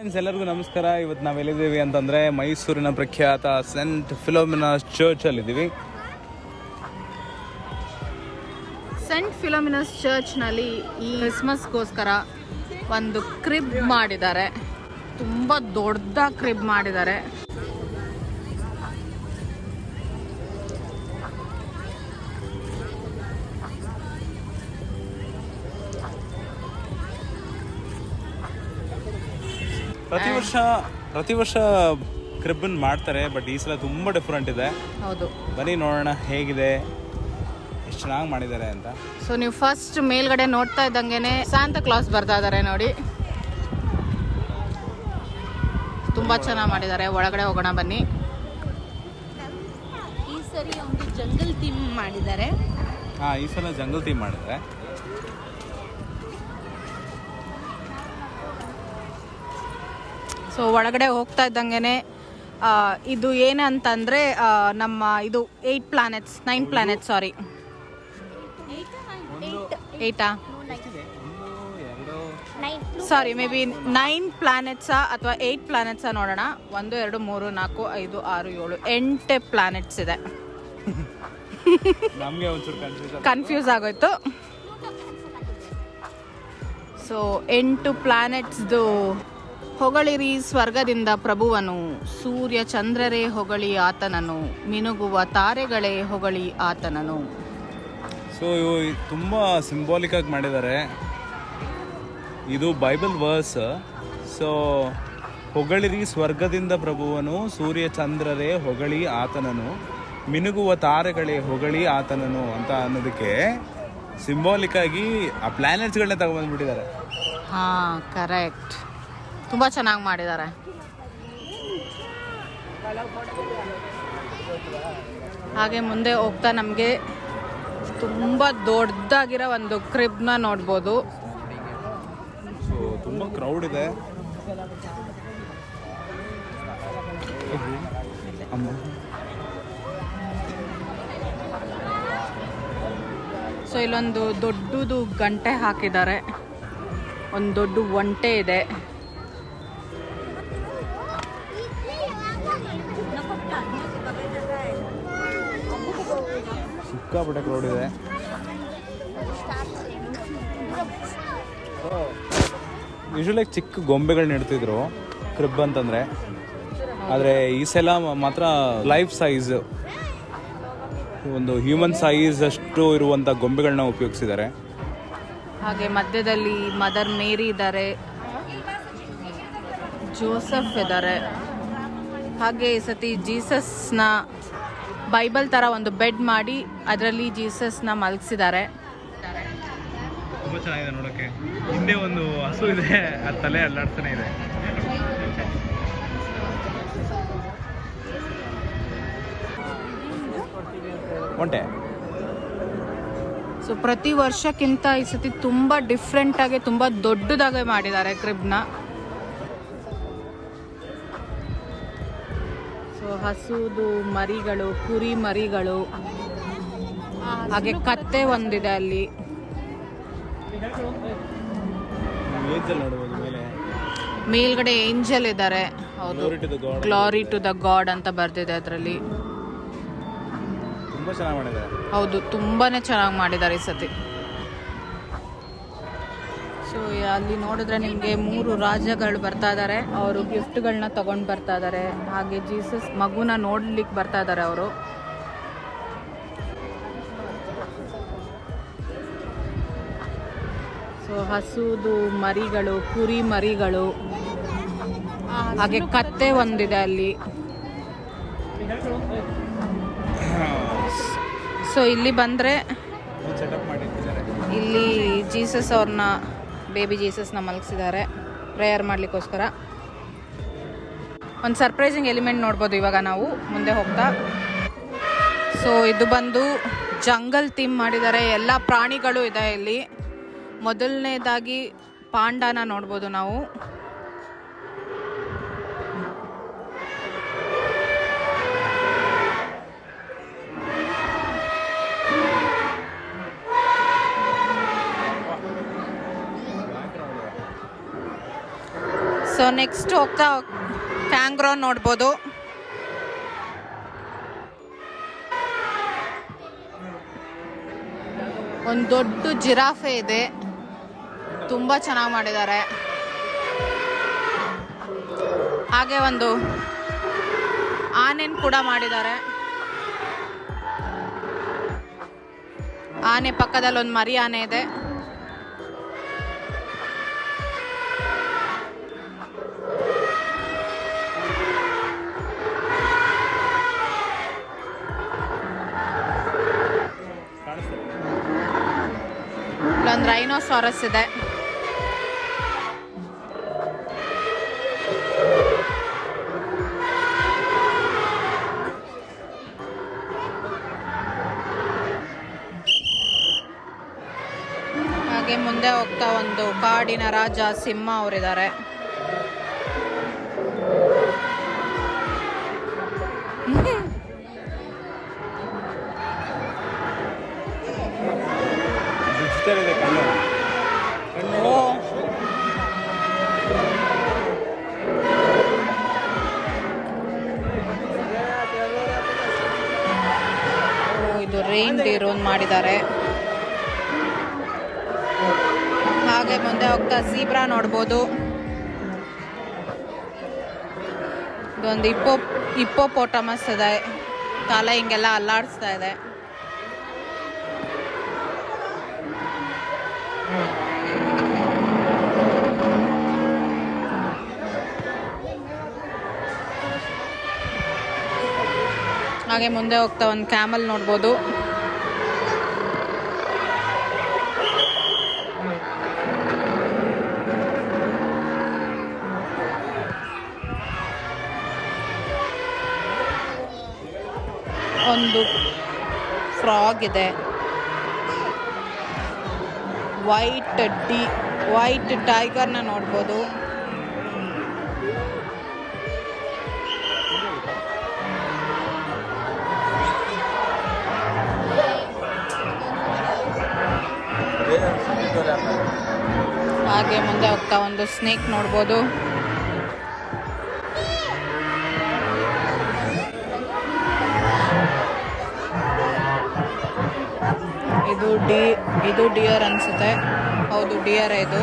ಎಲ್ಲರಿಗೂ ನಮಸ್ಕಾರ. ಇವತ್ತು ನಾವೆಲ್ಲಿದ್ದೀವಿ ಅಂತಂದರೆ ಮೈಸೂರಿನ ಪ್ರಖ್ಯಾತ ಸೆಂಟ್ ಫಿಲೋಮಿನಾಸ್ ಚರ್ಚಲ್ಲಿದ್ದೀವಿ. ಸೆಂಟ್ ಫಿಲೋಮಿನಾಸ್ ಚರ್ಚ್ನಲ್ಲಿ ಈ ಕ್ರಿಸ್ಮಸ್ಗೋಸ್ಕರ ಒಂದು ಕ್ರಿಬ್ ಮಾಡಿದ್ದಾರೆ. ತುಂಬ ದೊಡ್ಡ ಕ್ರಿಬ್ ಮಾಡಿದ್ದಾರೆ. ಪ್ರತಿ ವರ್ಷ ಕ್ರಿಬ್ಬನ್ ಮಾಡ್ತಾರೆ, ಬಟ್ ಈ ಸಲ ತುಂಬ ಡಿಫ್ರೆಂಟ್ ಇದೆ. ಹೌದು, ಬನ್ನಿ ನೋಡೋಣ ಹೇಗಿದೆ, ಎಷ್ಟು ಚೆನ್ನಾಗಿ ಮಾಡಿದ್ದಾರೆ ಅಂತ. ಸೊ ನೀವು ಫಸ್ಟ್ ಮೇಲ್ಗಡೆ ನೋಡ್ತಾ ಇದ್ದಂಗೆನೆ ಸಾಂತಾ ಕ್ಲಾಸ್ ಬರ್ತಾ ಇದ್ದಾರೆ ನೋಡಿ. ತುಂಬ ಚೆನ್ನಾಗಿ ಮಾಡಿದ್ದಾರೆ. ಒಳಗಡೆ ಹೋಗೋಣ ಬನ್ನಿ. ಈ ಸರಿ ಒಂದು ಜಂಗಲ್ ಥೀಮ್ ಮಾಡಿದ್ದಾರೆ. ಈ ಸಲ ಜಂಗಲ್ ಥೀಮ್ ಮಾಡಿದ್ದಾರೆ. ಸೊ ಒಳಗಡೆ ಹೋಗ್ತಾ ಇದ್ದಂಗೆನೆ ಇದು ಏನಂತಂದರೆ ನಮ್ಮ ಇದು 9 planets sorry 8 sorry may be 9 ಪ್ಲಾನೆಟ್ಸಾ ಅಥವಾ 8 ಪ್ಲಾನೆಟ್ಸಾ ನೋಡೋಣ. 1 2 3 4 5 6 7 8 ಪ್ಲಾನೆಟ್ಸ್ ಇದೆ. ಕನ್ಫ್ಯೂಸ್ ಆಗೋಯ್ತು. ಸೊ 8 ಪ್ಲಾನೆಟ್ಸ್ದು ಹೊಗಳಿರಿ ಸ್ವರ್ಗದಿಂದ ಪ್ರಭುವನು, ಸೂರ್ಯ ಚಂದ್ರರೇ ಹೊಗಳಿ ಆತನನು, ಮಿನುಗುವ ತಾರೆಗಳೇ ಹೊಗಳಿ ಆತನನು. ಸೊ ಇವು ತುಂಬ ಸಿಂಬಾಲಿಕ್ ಆಗಿ ಮಾಡಿದ್ದಾರೆ. ಇದು ಬೈಬಲ್ ವರ್ಸ್. ಸೊ ಹೊಗಳಿರಿ ಸ್ವರ್ಗದಿಂದ ಪ್ರಭುವನು, ಸೂರ್ಯ ಚಂದ್ರರೇ ಹೊಗಳಿ ಆತನನು, ಮಿನುಗುವ ತಾರೆಗಳೇ ಹೊಗಳಿ ಆತನನು ಅಂತ ಅನ್ನೋದಕ್ಕೆ ಸಿಂಬಾಲಿಕ್ ಆಗಿ ಆ ಪ್ಲಾನೆಟ್ಸ್ಗಳನ್ನ ತಗೊಂಡ್ಬಂದ್ಬಿಟ್ಟಿದ್ದಾರೆ. ಹಾಂ, ಕರೆಕ್ಟ್. ತುಂಬ ಚೆನ್ನಾಗಿ ಮಾಡಿದ್ದಾರೆ. ಹಾಗೆ ಮುಂದೆ ಹೋಗ್ತಾ ನಮಗೆ ತುಂಬ ದೊಡ್ಡದಾಗಿರೋ ಒಂದು ಕ್ರಿಬ್ನ ನೋಡ್ಬೋದು. ಸೊ ತುಂಬ ಕ್ರೌಡ್ ಇದೆ. ಸೊ ಇಲ್ಲೊಂದು ದೊಡ್ಡದು ಗಂಟೆ ಹಾಕಿದ್ದಾರೆ. ಒಂದು ದೊಡ್ಡ ಒಂಟೆ ಇದೆ. ಸಿಕ್ಕಾಪಟ್ಟೆ ಕ್ರೌಡ್ ಇದೆ. ಯೂಶುವಲಿ ಚಿಕ್ಕ ಗೊಂಬೆಗಳನ್ನ ಇಡ್ತಿದ್ರು ಕ್ರಿಬ್ ಅಂತಂದರೆ, ಆದರೆ ಈ ಸಲ ಮಾತ್ರ ಲೈಫ್ ಸೈಜ್, ಒಂದು ಹ್ಯೂಮನ್ ಸೈಜ್ ಅಷ್ಟು ಇರುವಂಥ ಗೊಂಬೆಗಳನ್ನ ಉಪಯೋಗಿಸಿದ್ದಾರೆ. ಹಾಗೆ ಮಧ್ಯದಲ್ಲಿ ಮದರ್ ಮೇರಿ ಇದ್ದಾರೆ, ಜೋಸೆಫ್ ಇದ್ದಾರೆ. ಹಾಗೆ ಈ ಸತಿ ಜೀಸಸ್ನ ಬೈಬಲ್ ಥರ ಒಂದು ಬೆಡ್ ಮಾಡಿ ಅದರಲ್ಲಿ ಜೀಸಸ್ನ ಮಲಗಿಸಿದ್ದಾರೆ. ತುಂಬ ಚೆನ್ನಾಗಿದೆ ನೋಡೋಕ್ಕೆ. ಹಿಂದೆ ಒಂದು ಹಸು ಇದೆ, ಆ ತಲೆ ಅಲ್ಲಾಡ್ತಾನೆ ಇದೆ. ಒಂಟೆ. ಸೊ ಪ್ರತಿ ವರ್ಷಕ್ಕಿಂತ ಈ ಸತಿ ತುಂಬ ಡಿಫ್ರೆಂಟಾಗಿ ತುಂಬ ದೊಡ್ಡದಾಗೆ ಮಾಡಿದ್ದಾರೆ ಕ್ರಿಬ್ನ. ಸೊ ಹಸುದು ಮರಿಗಳು, ಕುರಿ ಮರಿಗಳು, ಹಾಗೆ ಕತ್ತೆ ಒಂದಿದೆ ಅಲ್ಲಿ. ಮೇಲ್ಗಡೆ ಏಂಜಲ್ ಇದ್ದಾರೆ. ಹೌದು, ಗ್ಲೋರಿ ಟು ದ ಗಾಡ್ ಅಂತ ಬರ್ದಿದೆ ಅದರಲ್ಲಿ. ಹೌದು, ತುಂಬಾನೇ ಚೆನ್ನಾಗಿ ಮಾಡಿದ್ದಾರೆ ಈ ಸತಿ. ಸೊ ಅಲ್ಲಿ ನೋಡಿದ್ರೆ ನಿಮಗೆ 3 ರಾಜಗಳು ಬರ್ತಾ ಇದ್ದಾರೆ. ಅವರು ಗಿಫ್ಟ್ಗಳನ್ನ ತಗೊಂಡು ಬರ್ತಾ ಇದ್ದಾರೆ. ಹಾಗೆ ಜೀಸಸ್ ಮಗುನ ನೋಡ್ಲಿಕ್ಕೆ ಬರ್ತಾ ಇದ್ದಾರೆ ಅವರು. ಸೊ ಹಸುದು ಮರಿಗಳು, ಕುರಿ ಮರಿಗಳು, ಹಾಗೆ ಕತ್ತೆ ಒಂದಿದೆ ಅಲ್ಲಿ. ಸೊ ಇಲ್ಲಿ ಬಂದರೆ ಇಲ್ಲಿ ಜೀಸಸ್ ಅವ್ರನ್ನ, ಬೇಬಿ ಜೀಸಸ್ನ ಮಲಗಿಸಿದ್ದಾರೆ ಪ್ರೇಯರ್ ಮಾಡಲಿಕ್ಕೋಸ್ಕರ. ಒಂದು ಸರ್ಪ್ರೈಸಿಂಗ್ ಎಲಿಮೆಂಟ್ ನೋಡ್ಬೋದು ಇವಾಗ ನಾವು ಮುಂದೆ ಹೋಗ್ತಾ. ಸೊ ಇದು ಬಂದು ಜಂಗಲ್ ಥೀಮ್ ಮಾಡಿದ್ದಾರೆ. ಎಲ್ಲ ಪ್ರಾಣಿಗಳು ಇದೆ ಇಲ್ಲಿ. ಮೊದಲನೇದಾಗಿ ಪಾಂಡಾನ ನೋಡ್ಬೋದು ನಾವು. ಸೊ ನೆಕ್ಸ್ಟ್ ಹೋಗ್ತಾ ಕ್ಯಾಂಗ್ರೋ ನೋಡ್ಬೋದು. ಒಂದು ದೊಡ್ಡ ಜಿರಾಫೆ ಇದೆ, ತುಂಬ ಚೆನ್ನಾಗಿ ಮಾಡಿದ್ದಾರೆ. ಹಾಗೆ ಒಂದು ಆನೆನ್ ಕೂಡ ಮಾಡಿದ್ದಾರೆ. ಆನೆ ಪಕ್ಕದಲ್ಲಿ ಒಂದು ಮರಿ ಆನೆ ಇದೆ. ಇಲ್ಲೊಂದು ರೈನೋಸಾರಸ್ ಇದೆ. ಹಾಗೆ ಮುಂದೆ ಹೋಗ್ತಾ ಒಂದು ಕಾಡಿನ ರಾಜ ಸಿಂಹ ಅವರಿದ್ದಾರೆ. ಇದು ರೈನ್ ಡೀರ್ ಮಾಡಿದ್ದಾರೆ. ಹಾಗೆ ಮುಂದೆ ಹೋಗ್ತಾ ಝೀಬ್ರಾ ನೋಡ್ಬೋದು. ಇದೊಂದು ಹಿಪ್ಪೋಪೋಟಮಸ್ ಇದೆ, ತಲೆ ಹಿಂಗೆಲ್ಲ ಅಲ್ಲಾಡಿಸ್ತಾ ಇದೆ. ಹಾಗೆ ಮುಂದೆ ಹೋಗ್ತಾ ಒಂದು ಕ್ಯಾಮಲ್ ನೋಡ್ಬೋದು. ಒಂದು ಫ್ರಾಗ್ ಇದೆ. ವೈಟ್ ಟೈಗರ್ನ ನೋಡ್ಬೋದು. ಹಾಗೆ ಮುಂದೆ ಹೋಗ್ತಾ ಒಂದು ಸ್ನೇಕ್ ನೋಡ್ಬೋದು. ಇದು ಡಿಯರ್ ಅನ್ಸುತ್ತೆ. ಹೌದು, ಡಿಯರ್ ಇದು.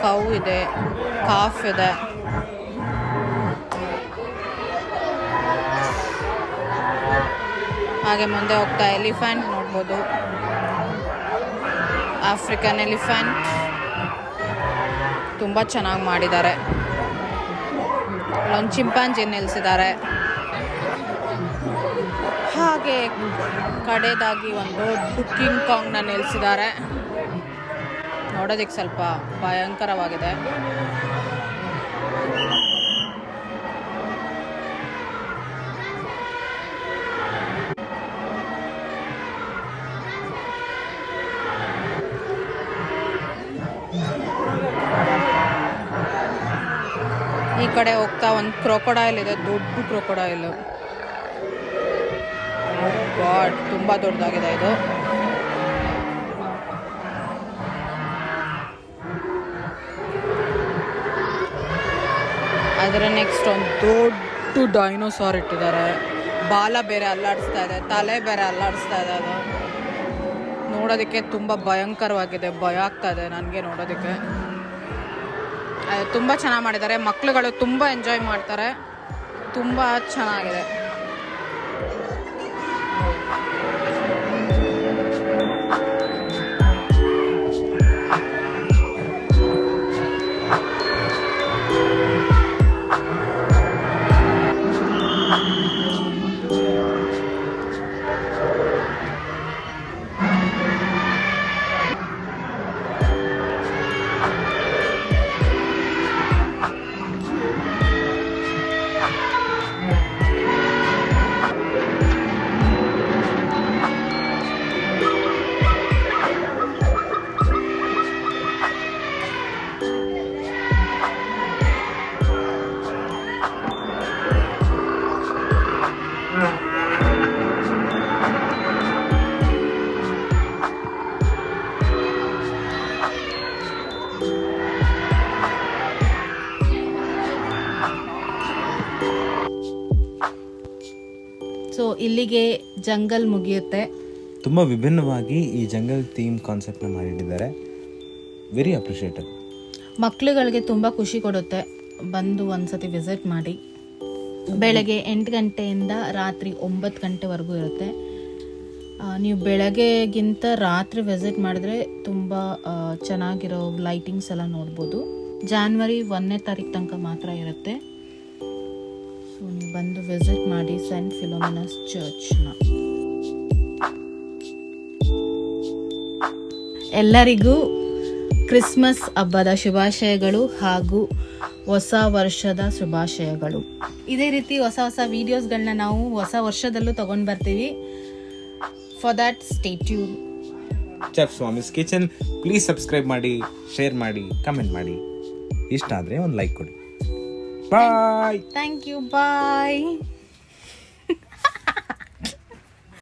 ಕೌ ಇದೆ, ಕಾಫ್ ಇದೆ. ಹಾಗೆ ಮುಂದೆ ಹೋಗ್ತಾ ಎಲಿಫೆಂಟ್ ನೋಡ್ಬೋದು. ಆಫ್ರಿಕನ್ ಎಲಿಫೆಂಟ್ ತುಂಬ ಚೆನ್ನಾಗಿ ಮಾಡಿದ್ದಾರೆ. ಒಂದು ಚಿಂಪಾಂಜಿ ನಿಲ್ಲಿಸಿದ್ದಾರೆ. ಹಾಗೆ ಕಡೆದಾಗಿ ಒಂದು ಕಿಂಗ್ ಕಾಂಗ್ನ ನಿಲ್ಲಿಸಿದ್ದಾರೆ. ನೋಡೋದಕ್ಕೆ ಸ್ವಲ್ಪ ಭಯಂಕರವಾಗಿದೆ. ಈ ಕಡೆ ಹೋಗ್ತಾ ಒಂದು ಕ್ರೊಕೊಡೈಲ್ ಇದೆ, ದೊಡ್ಡ ಕ್ರೊಕೊಡೈಲು. ಗಾಡ್, ತುಂಬ ದೊಡ್ಡದಾಗಿದೆ ಇದು. ಅದರ ನೆಕ್ಸ್ಟ್ ಒಂದು ದೊಡ್ಡ ಡೈನೋಸಾರ್ ಇಟ್ಟಿದ್ದಾರೆ. ಬಾಲ ಬೇರೆ ಅಲ್ಲಾಡಿಸ್ತಾ ಇದೆ, ತಲೆ ಬೇರೆ ಅಲ್ಲಾಡಿಸ್ತಾ ಇದೆ. ಅದು ನೋಡೋದಕ್ಕೆ ತುಂಬ ಭಯಂಕರವಾಗಿದೆ, ಭಯ ಆಗ್ತಾ ಇದೆ ನನಗೆ ನೋಡೋದಕ್ಕೆ. ತುಂಬ ಚೆನ್ನಾಗಿ ಮಾಡಿದ್ದಾರೆ. ಮಕ್ಕಳುಗಳು ತುಂಬ ಎಂಜಾಯ್ ಮಾಡ್ತಾರೆ. ತುಂಬ ಚೆನ್ನಾಗಿದೆ. ಇಲ್ಲಿಗೆ ಜಂಗಲ್ ಮುಗಿಯುತ್ತೆ. ತುಂಬ ವಿಭಿನ್ನವಾಗಿ ಈ ಜಂಗಲ್ ಥೀಮ್ ಕಾನ್ಸೆಪ್ಟ್ನ ಮಾಡಿಟ್ಟಿದ್ದಾರೆ. Very appreciated. ಮಕ್ಕಳುಗಳಿಗೆ ತುಂಬ ಖುಷಿ ಕೊಡುತ್ತೆ. ಬಂದು ಒಂದ್ಸತಿ ವಿಸಿಟ್ ಮಾಡಿ. ಬೆಳಗ್ಗೆ 8 ಗಂಟೆಯಿಂದ ರಾತ್ರಿ 9 ಗಂಟೆವರೆಗೂ ಇರುತ್ತೆ. ನೀವು ಬೆಳಗ್ಗೆಗಿಂತ ರಾತ್ರಿ ವಿಸಿಟ್ ಮಾಡಿದ್ರೆ ತುಂಬ ಚೆನ್ನಾಗಿರೋ ಲೈಟಿಂಗ್ಸ್ ಎಲ್ಲ ನೋಡ್ಬೋದು. ಜಾನ್ವರಿ 1ನೇ ತಾರೀಕು ತನಕ ಮಾತ್ರ ಇರುತ್ತೆ. ಸೊ ನೀವು ಬಂದು ವಿಸಿಟ್ ಮಾಡಿ ಸೆಂಟ್ ಫಿಲೋಮಿನಾಸ್ ಚರ್ಚ್ನ. ಎಲ್ಲರಿಗೂ ಕ್ರಿಸ್ಮಸ್ ಹಬ್ಬದ ಶುಭಾಶಯಗಳು ಹಾಗೂ ಹೊಸ ವರ್ಷದ ಶುಭಾಶಯಗಳು. ಇದೇ ರೀತಿ ಹೊಸ ಹೊಸ ವೀಡಿಯೋಸ್ಗಳನ್ನ ನಾವು ಹೊಸ ವರ್ಷದಲ್ಲೂ ತಗೊಂಡು ಬರ್ತೀವಿ. For that stay tune. Chef Swamy's kitchen please subscribe ಮಾಡಿ, ಶೇರ್ ಮಾಡಿ, ಕಮೆಂಟ್ ಮಾಡಿ. ಇಷ್ಟ ಆದರೆ ಒಂದು ಲೈಕ್ ಕೊಡಿ. ಬಾಯ್. Thank you. ಬಾಯ್.